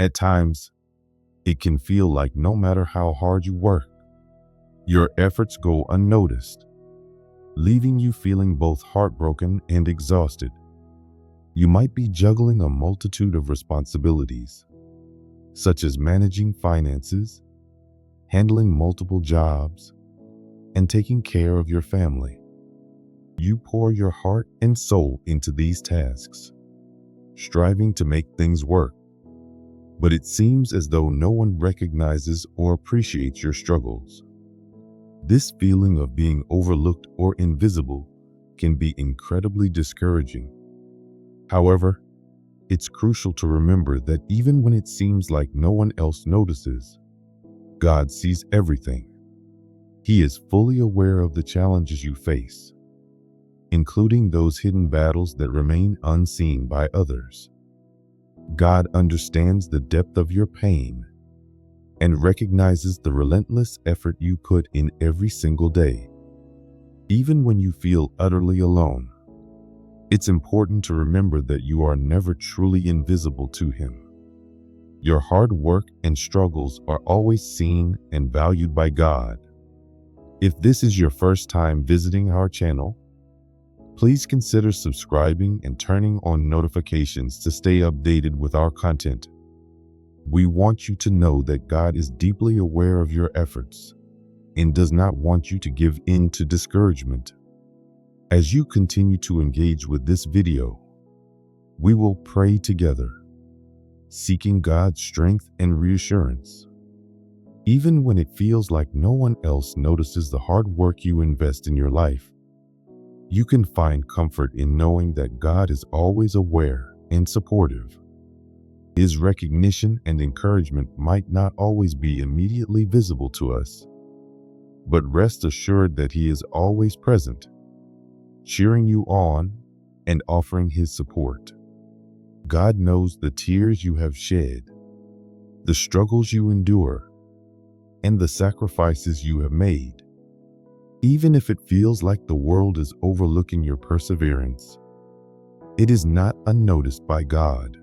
At times, it can feel like no matter how hard you work, your efforts go unnoticed, leaving you feeling both heartbroken and exhausted. You might be juggling a multitude of responsibilities, such as managing finances, handling multiple jobs, and taking care of your family. You pour your heart and soul into these tasks, striving to make things work, but it seems as though no one recognizes or appreciates your struggles. This feeling of being overlooked or invisible can be incredibly discouraging. However, it's crucial to remember that even when it seems like no one else notices, God sees everything. He is fully aware of the challenges you face, including those hidden battles that remain unseen by others. God understands the depth of your pain and recognizes the relentless effort you put in every single day. Even when you feel utterly alone, it's important to remember that you are never truly invisible to Him. Your hard work and struggles are always seen and valued by God. If this is your first time visiting our channel, please consider subscribing and turning on notifications to stay updated with our content. We want you to know that God is deeply aware of your efforts and does not want you to give in to discouragement. As you continue to engage with this video, we will pray together, seeking God's strength and reassurance. Even when it feels like no one else notices the hard work you invest in your life, you can find comfort in knowing that God is always aware and supportive. His recognition and encouragement might not always be immediately visible to us, but rest assured that He is always present, cheering you on and offering His support. God knows the tears you have shed, the struggles you endure, and the sacrifices you have made. Even if it feels like the world is overlooking your perseverance, it is not unnoticed by God.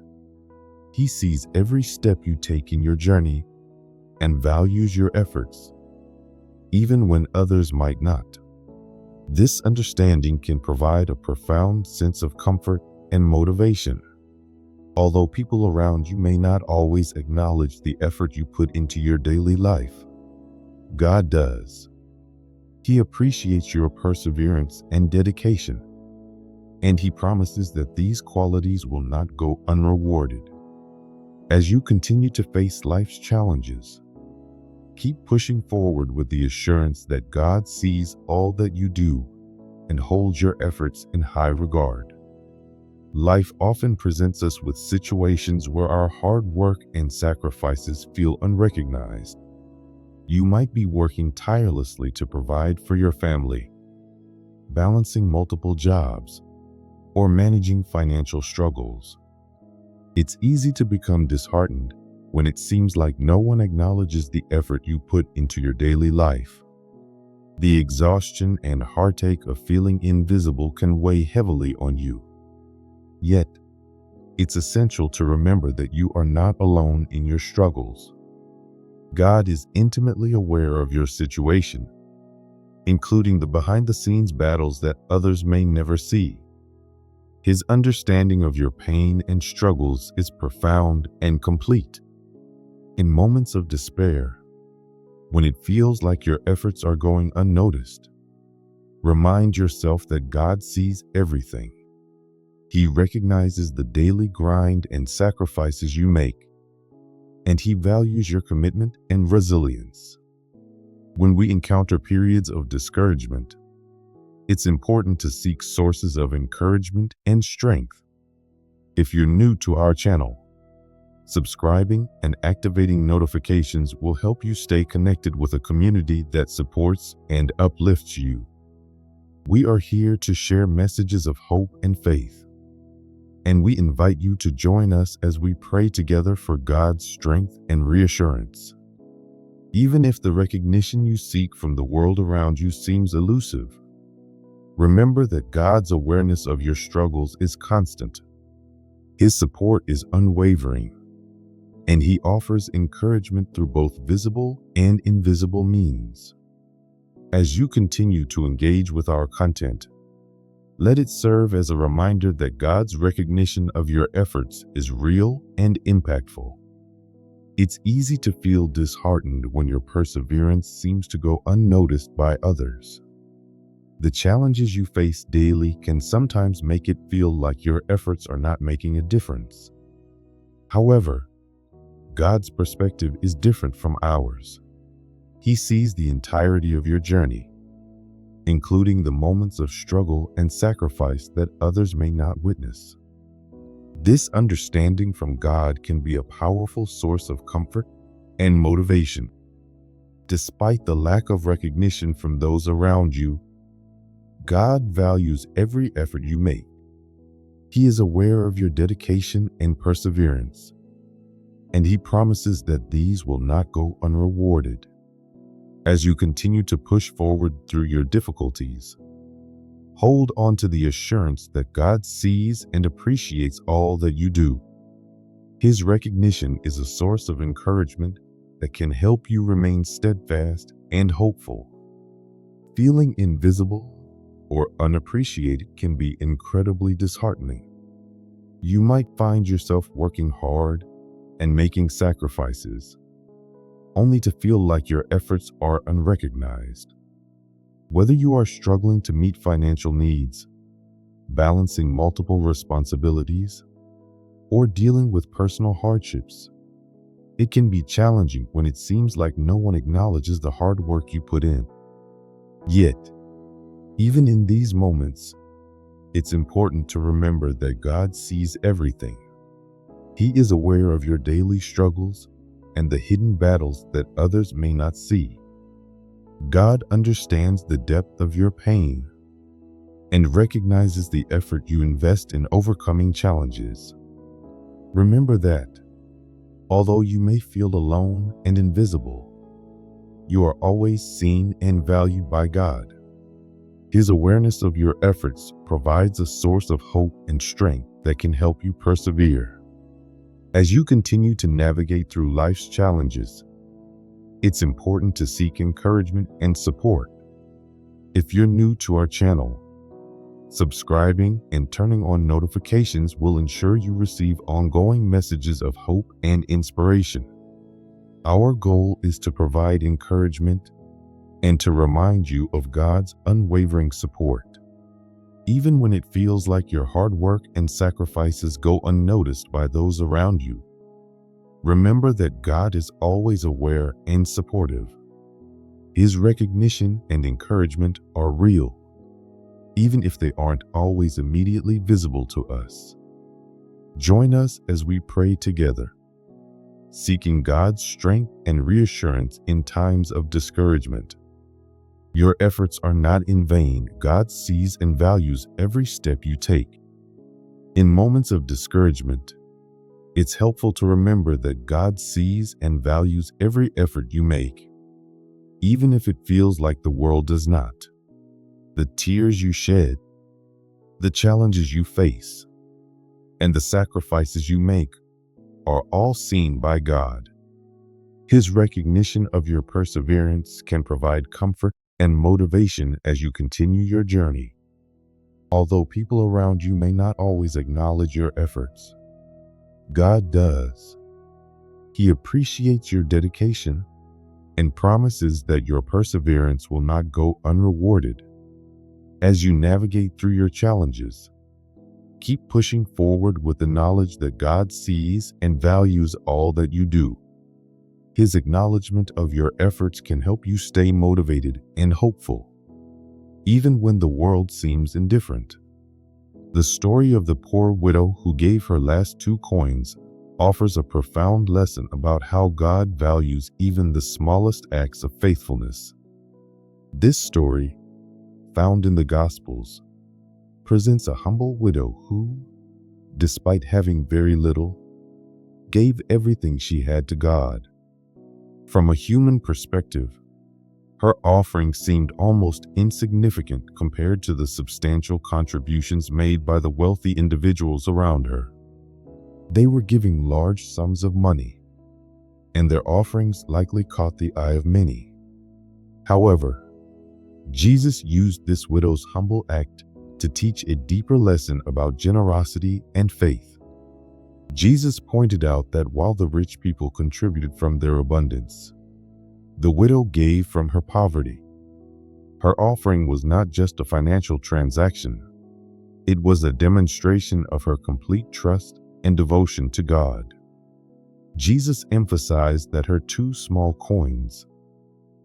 He sees every step you take in your journey and values your efforts, even when others might not. This understanding can provide a profound sense of comfort and motivation. Although people around you may not always acknowledge the effort you put into your daily life, God does. He appreciates your perseverance and dedication, and He promises that these qualities will not go unrewarded. As you continue to face life's challenges, keep pushing forward with the assurance that God sees all that you do and holds your efforts in high regard. Life often presents us with situations where our hard work and sacrifices feel unrecognized. You might be working tirelessly to provide for your family, balancing multiple jobs, or managing financial struggles. It's easy to become disheartened when it seems like no one acknowledges the effort you put into your daily life. The exhaustion and heartache of feeling invisible can weigh heavily on you. Yet, it's essential to remember that you are not alone in your struggles. God is intimately aware of your situation, including the behind-the-scenes battles that others may never see. His understanding of your pain and struggles is profound and complete. In moments of despair, when it feels like your efforts are going unnoticed, remind yourself that God sees everything. He recognizes the daily grind and sacrifices you make, and He values your commitment and resilience. When we encounter periods of discouragement, it's important to seek sources of encouragement and strength. If you're new to our channel, subscribing and activating notifications will help you stay connected with a community that supports and uplifts you. We are here to share messages of hope and faith, and we invite you to join us as we pray together for God's strength and reassurance. Even if the recognition you seek from the world around you seems elusive, remember that God's awareness of your struggles is constant. His support is unwavering, and He offers encouragement through both visible and invisible means. As you continue to engage with our content, let it serve as a reminder that God's recognition of your efforts is real and impactful. It's easy to feel disheartened when your perseverance seems to go unnoticed by others. The challenges you face daily can sometimes make it feel like your efforts are not making a difference. However, God's perspective is different from ours. He sees the entirety of your journey, including the moments of struggle and sacrifice that others may not witness. This understanding from God can be a powerful source of comfort and motivation. Despite the lack of recognition from those around you, God values every effort you make. He is aware of your dedication and perseverance, and He promises that these will not go unrewarded. As you continue to push forward through your difficulties, hold on to the assurance that God sees and appreciates all that you do. His recognition is a source of encouragement that can help you remain steadfast and hopeful. Feeling invisible or unappreciated can be incredibly disheartening. You might find yourself working hard and making sacrifices, only to feel like your efforts are unrecognized. Whether you are struggling to meet financial needs, balancing multiple responsibilities, or dealing with personal hardships, it can be challenging when it seems like no one acknowledges the hard work you put in. Yet, even in these moments, it's important to remember that God sees everything. He is aware of your daily struggles and the hidden battles that others may not see. God understands the depth of your pain and recognizes the effort you invest in overcoming challenges. Remember that, although you may feel alone and invisible, you are always seen and valued by God. His awareness of your efforts provides a source of hope and strength that can help you persevere. As you continue to navigate through life's challenges, it's important to seek encouragement and support. If you're new to our channel, subscribing and turning on notifications will ensure you receive ongoing messages of hope and inspiration. Our goal is to provide encouragement and to remind you of God's unwavering support. Even when it feels like your hard work and sacrifices go unnoticed by those around you, remember that God is always aware and supportive. His recognition and encouragement are real, even if they aren't always immediately visible to us. Join us as we pray together, seeking God's strength and reassurance in times of discouragement. Your efforts are not in vain. God sees and values every step you take. In moments of discouragement, it's helpful to remember that God sees and values every effort you make, even if it feels like the world does not. The tears you shed, the challenges you face, and the sacrifices you make are all seen by God. His recognition of your perseverance can provide comfort and motivation as you continue your journey. Although people around you may not always acknowledge your efforts, God does. He appreciates your dedication and promises that your perseverance will not go unrewarded. As you navigate through your challenges, keep pushing forward with the knowledge that God sees and values all that you do. His acknowledgement of your efforts can help you stay motivated and hopeful, even when the world seems indifferent. The story of the poor widow who gave her last 2 coins offers a profound lesson about how God values even the smallest acts of faithfulness. This story, found in the Gospels, presents a humble widow who, despite having very little, gave everything she had to God. From a human perspective, her offering seemed almost insignificant compared to the substantial contributions made by the wealthy individuals around her. They were giving large sums of money, and their offerings likely caught the eye of many. However, Jesus used this widow's humble act to teach a deeper lesson about generosity and faith. Jesus pointed out that while the rich people contributed from their abundance, the widow gave from her poverty. Her offering was not just a financial transaction. It was a demonstration of her complete trust and devotion to God. Jesus emphasized that her 2 small coins,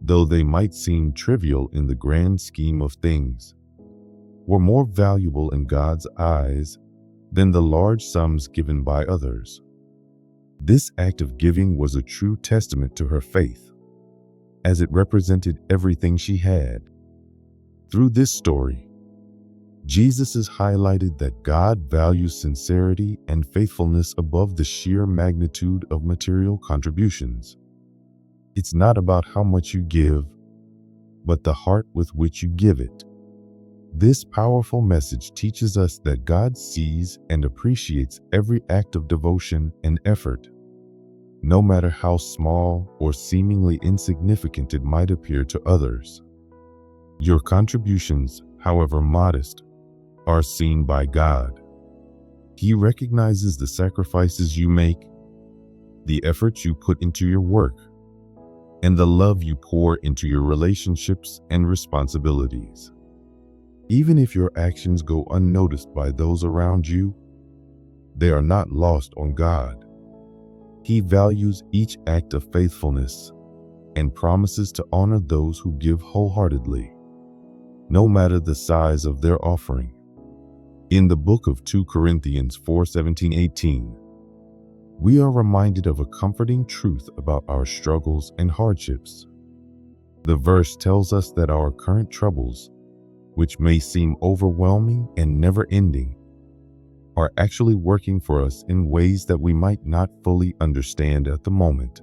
though they might seem trivial in the grand scheme of things, were more valuable in God's eyes than the large sums given by others. This act of giving was a true testament to her faith, as it represented everything she had. Through this story, Jesus has highlighted that God values sincerity and faithfulness above the sheer magnitude of material contributions. It's not about how much you give, but the heart with which you give it. This powerful message teaches us that God sees and appreciates every act of devotion and effort, no matter how small or seemingly insignificant it might appear to others. Your contributions, however modest, are seen by God. He recognizes the sacrifices you make, the efforts you put into your work, and the love you pour into your relationships and responsibilities. Even if your actions go unnoticed by those around you, they are not lost on God. He values each act of faithfulness and promises to honor those who give wholeheartedly, no matter the size of their offering. In the book of 2 Corinthians 4:17-18, we are reminded of a comforting truth about our struggles and hardships. The verse tells us that our current troubles, which may seem overwhelming and never-ending, are actually working for us in ways that we might not fully understand at the moment.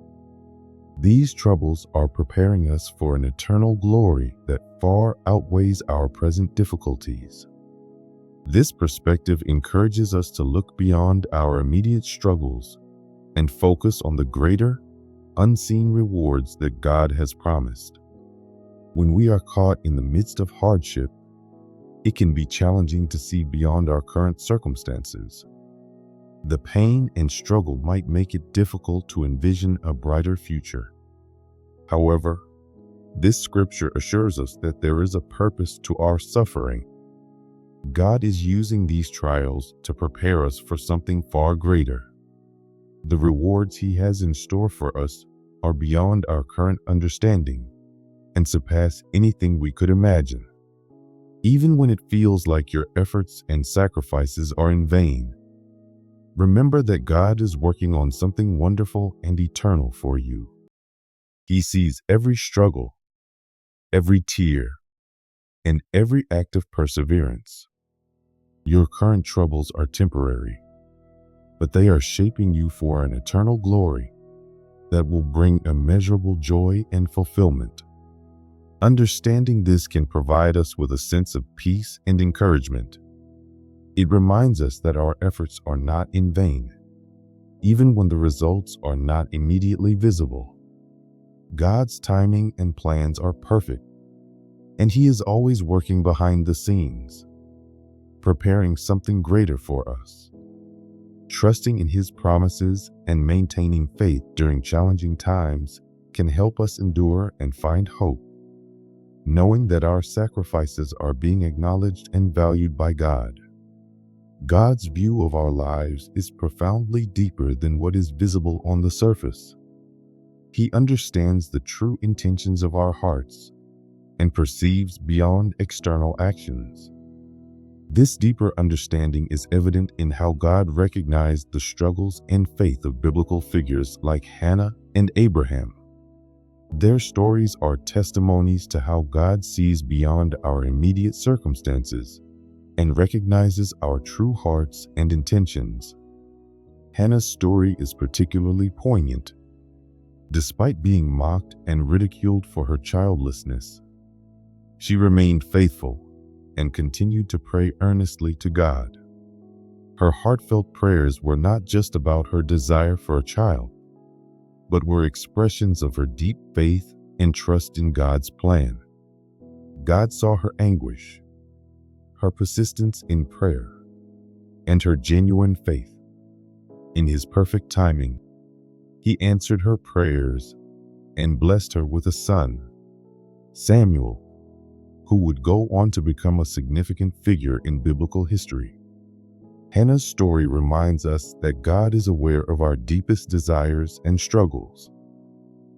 These troubles are preparing us for an eternal glory that far outweighs our present difficulties. This perspective encourages us to look beyond our immediate struggles and focus on the greater, unseen rewards that God has promised. When we are caught in the midst of hardship, it can be challenging to see beyond our current circumstances. The pain and struggle might make it difficult to envision a brighter future. However, this scripture assures us that there is a purpose to our suffering. God is using these trials to prepare us for something far greater. The rewards He has in store for us are beyond our current understanding and surpass anything we could imagine. Even when it feels like your efforts and sacrifices are in vain, remember that God is working on something wonderful and eternal for you. He sees every struggle, every tear, and every act of perseverance. Your current troubles are temporary, but they are shaping you for an eternal glory that will bring immeasurable joy and fulfillment. Understanding this can provide us with a sense of peace and encouragement. It reminds us that our efforts are not in vain, even when the results are not immediately visible. God's timing and plans are perfect, and He is always working behind the scenes, preparing something greater for us. Trusting in His promises and maintaining faith during challenging times can help us endure and find hope, knowing that our sacrifices are being acknowledged and valued by God. God's view of our lives is profoundly deeper than what is visible on the surface. He understands the true intentions of our hearts and perceives beyond external actions. This deeper understanding is evident in how God recognized the struggles and faith of biblical figures like Hannah and Abraham. Their stories are testimonies to how God sees beyond our immediate circumstances and recognizes our true hearts and intentions. Hannah's story is particularly poignant. Despite being mocked and ridiculed for her childlessness, she remained faithful and continued to pray earnestly to God. Her heartfelt prayers were not just about her desire for a child, but were expressions of her deep faith and trust in God's plan. God saw her anguish, her persistence in prayer, and her genuine faith. In His perfect timing, He answered her prayers and blessed her with a son, Samuel, who would go on to become a significant figure in biblical history. Hannah's story reminds us that God is aware of our deepest desires and struggles.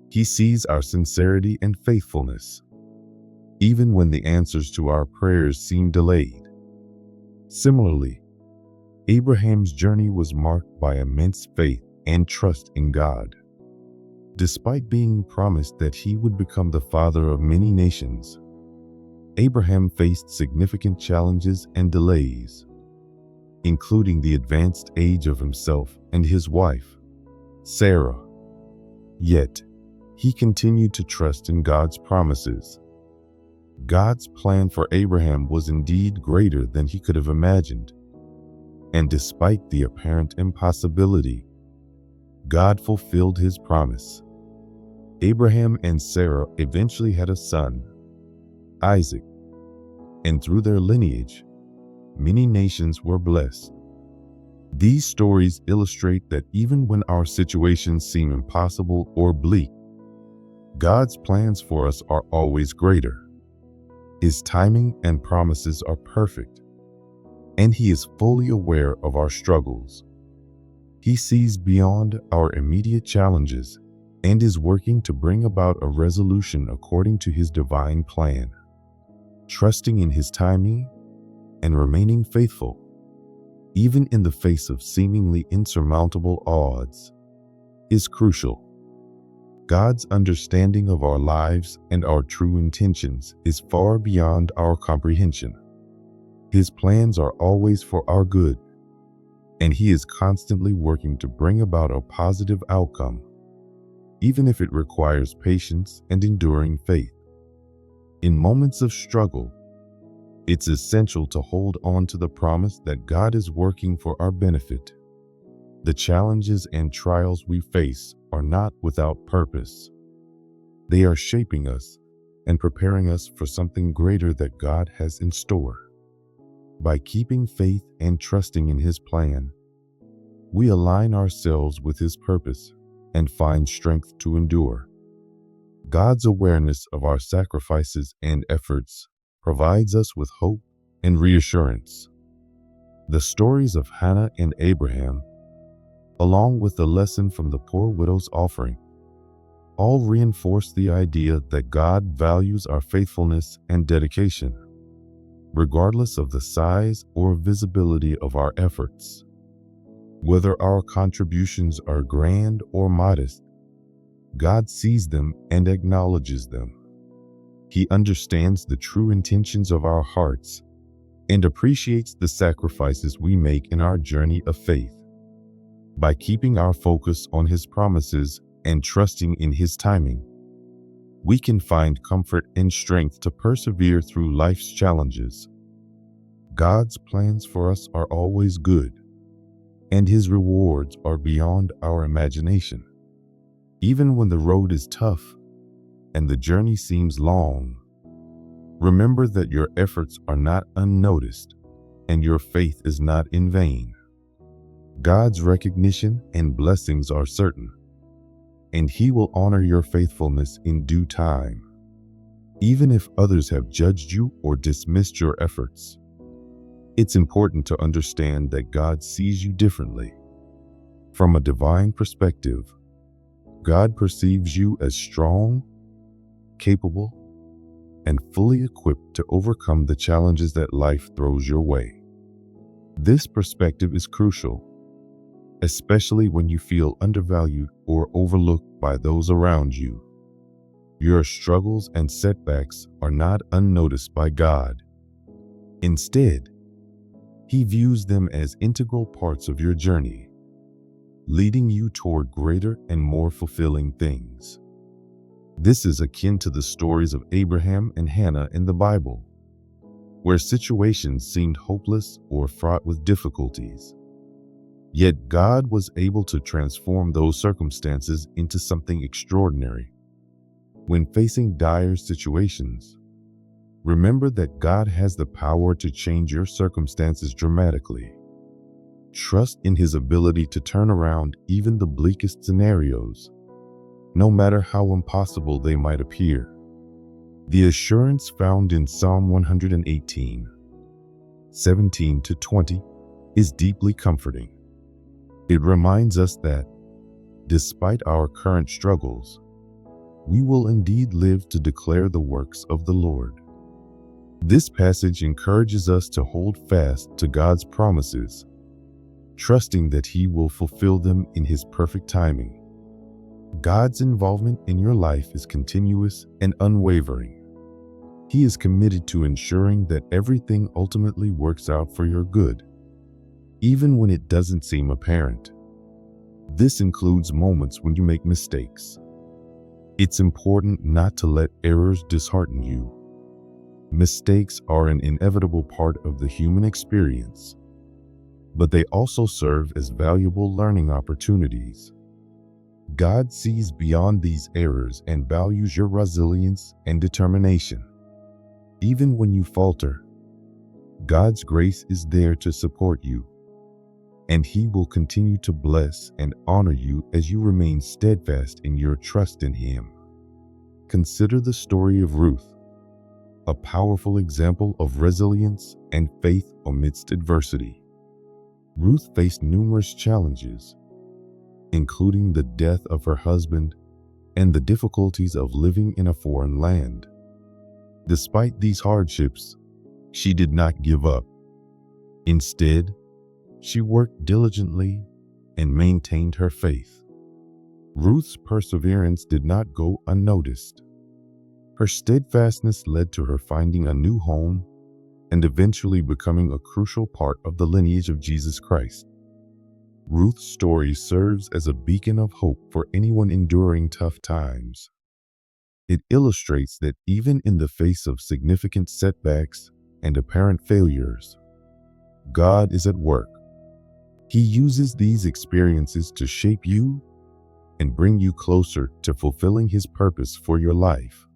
He sees our sincerity and faithfulness, even when the answers to our prayers seem delayed. Similarly, Abraham's journey was marked by immense faith and trust in God. Despite being promised that he would become the father of many nations, Abraham faced significant challenges and delays, including the advanced age of himself and his wife, Sarah. Yet, he continued to trust in God's promises. God's plan for Abraham was indeed greater than he could have imagined, and despite the apparent impossibility, God fulfilled His promise. Abraham and Sarah eventually had a son, Isaac, and through their lineage, many nations were blessed. These stories illustrate that even when our situations seem impossible or bleak, God's plans for us are always greater. His timing and promises are perfect, and He is fully aware of our struggles. He sees beyond our immediate challenges and is working to bring about a resolution according to His divine plan. Trusting in His timing and remaining faithful, even in the face of seemingly insurmountable odds, is crucial. God's understanding of our lives and our true intentions is far beyond our comprehension. His plans are always for our good, and He is constantly working to bring about a positive outcome, even if it requires patience and enduring faith. In moments of struggle, it's essential to hold on to the promise that God is working for our benefit. The challenges and trials we face are not without purpose. They are shaping us and preparing us for something greater that God has in store. By keeping faith and trusting in His plan, we align ourselves with His purpose and find strength to endure. God's awareness of our sacrifices and efforts provides us with hope and reassurance. The stories of Hannah and Abraham, along with the lesson from the poor widow's offering, all reinforce the idea that God values our faithfulness and dedication, regardless of the size or visibility of our efforts. Whether our contributions are grand or modest, God sees them and acknowledges them. He understands the true intentions of our hearts and appreciates the sacrifices we make in our journey of faith. By keeping our focus on His promises and trusting in His timing, we can find comfort and strength to persevere through life's challenges. God's plans for us are always good, and His rewards are beyond our imagination. Even when the road is tough and the journey seems long, remember that your efforts are not unnoticed and your faith is not in vain. God's recognition and blessings are certain, and He will honor your faithfulness in due time. Even if others have judged you or dismissed your efforts, it's important to understand that God sees you differently. From a divine perspective, God perceives you as strong, capable, and fully equipped to overcome the challenges that life throws your way. This perspective is crucial, especially when you feel undervalued or overlooked by those around you. Your struggles and setbacks are not unnoticed by God. Instead, He views them as integral parts of your journey, leading you toward greater and more fulfilling things. This is akin to the stories of Abraham and Hannah in the Bible, where situations seemed hopeless or fraught with difficulties. Yet God was able to transform those circumstances into something extraordinary. When facing dire situations, remember that God has the power to change your circumstances dramatically. Trust in His ability to turn around even the bleakest scenarios, no matter how impossible they might appear. The assurance found in Psalm 118, 17-20 is deeply comforting. It reminds us that, despite our current struggles, we will indeed live to declare the works of the Lord. This passage encourages us to hold fast to God's promises, trusting that He will fulfill them in His perfect timing. God's involvement in your life is continuous and unwavering. He is committed to ensuring that everything ultimately works out for your good, even when it doesn't seem apparent. This includes moments when you make mistakes. It's important not to let errors dishearten you. Mistakes are an inevitable part of the human experience, but they also serve as valuable learning opportunities. God sees beyond these errors and values your resilience and determination. Even when you falter, God's grace is there to support you, and He will continue to bless and honor you as you remain steadfast in your trust in Him. Consider the story of Ruth, a powerful example of resilience and faith amidst adversity. Ruth faced numerous challenges, including the death of her husband and the difficulties of living in a foreign land. Despite these hardships, she did not give up. Instead, she worked diligently and maintained her faith. Ruth's perseverance did not go unnoticed. Her steadfastness led to her finding a new home and eventually becoming a crucial part of the lineage of Jesus Christ. Ruth's story serves as a beacon of hope for anyone enduring tough times. It illustrates that even in the face of significant setbacks and apparent failures, God is at work. He uses these experiences to shape you and bring you closer to fulfilling His purpose for your life.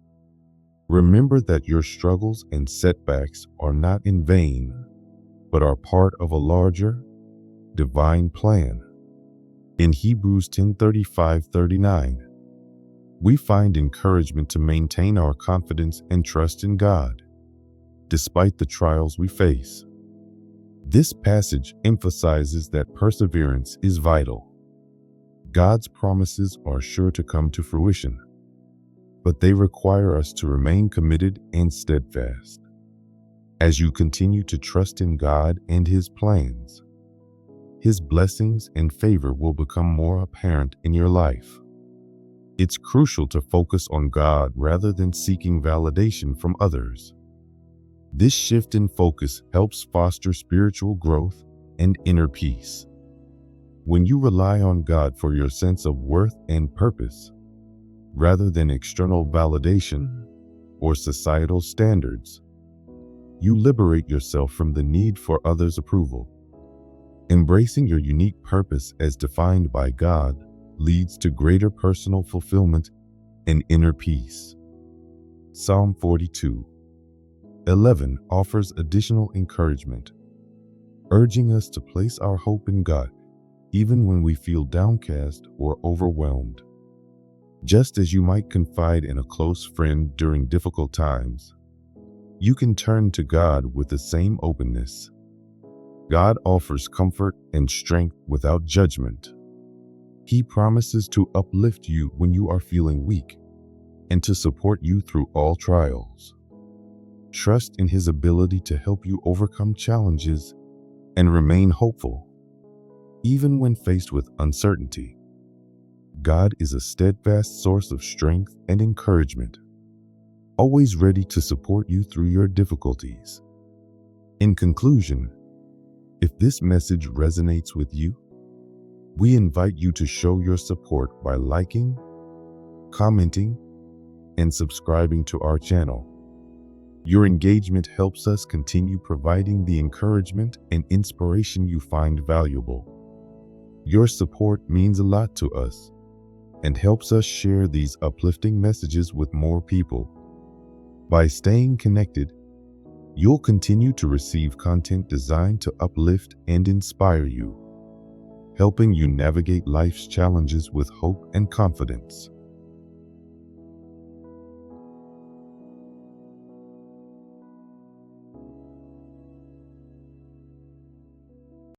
Remember that your struggles and setbacks are not in vain, but are part of a larger, divine plan. In Hebrews 10:35-39, we find encouragement to maintain our confidence and trust in God, despite the trials we face. This passage emphasizes that perseverance is vital. God's promises are sure to come to fruition, but they require us to remain committed and steadfast. As you continue to trust in God and His plans, His blessings and favor will become more apparent in your life. It's crucial to focus on God rather than seeking validation from others. This shift in focus helps foster spiritual growth and inner peace. When you rely on God for your sense of worth and purpose, rather than external validation or societal standards, you liberate yourself from the need for others' approval. Embracing your unique purpose as defined by God leads to greater personal fulfillment and inner peace. Psalm 42:11 offers additional encouragement, urging us to place our hope in God even when we feel downcast or overwhelmed. Just as you might confide in a close friend during difficult times, you can turn to God with the same openness. God offers comfort and strength without judgment. He promises to uplift you when you are feeling weak and to support you through all trials. Trust in His ability to help you overcome challenges and remain hopeful, even when faced with uncertainty. God is a steadfast source of strength and encouragement, always ready to support you through your difficulties. In conclusion, if this message resonates with you, we invite you to show your support by liking, commenting, and subscribing to our channel. Your engagement helps us continue providing the encouragement and inspiration you find valuable. Your support means a lot to us and helps us share these uplifting messages with more people. By staying connected, you'll continue to receive content designed to uplift and inspire you, helping you navigate life's challenges with hope and confidence.